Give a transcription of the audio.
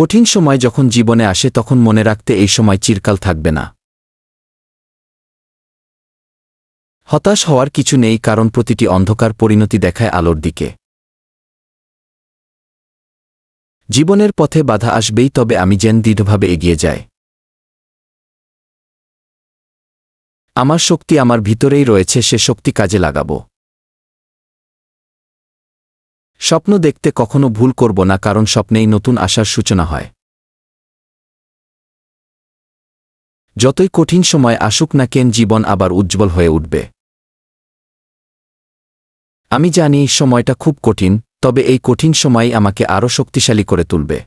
কঠিন সময় যখন জীবনে আসে তখন মনে রাখতে এই সময় চিরকাল থাকবে না। হতাশ হওয়ার কিছু নেই, কারণ প্রতিটি অন্ধকার পরিণতি দেখায় আলোর দিকে। জীবনের পথে বাধা আসবেই, তবে আমি যেন দৃঢ়ভাবে এগিয়ে যাই। আমার শক্তি আমার ভিতরেই রয়েছে, সে শক্তি কাজে লাগাবো। স্বপ্ন দেখতে কখনো ভুল করব না, কারণ স্বপ্নেই নতুন আশার সূচনা হয়। যতই কঠিন সময় আসুক না কেন, জীবন আবার উজ্জ্বল হয়ে উঠবে। আমি জানি সময়টা খুব কঠিন, তবে এই কঠিন সময়ই আমাকে আরও শক্তিশালী করে তুলবে।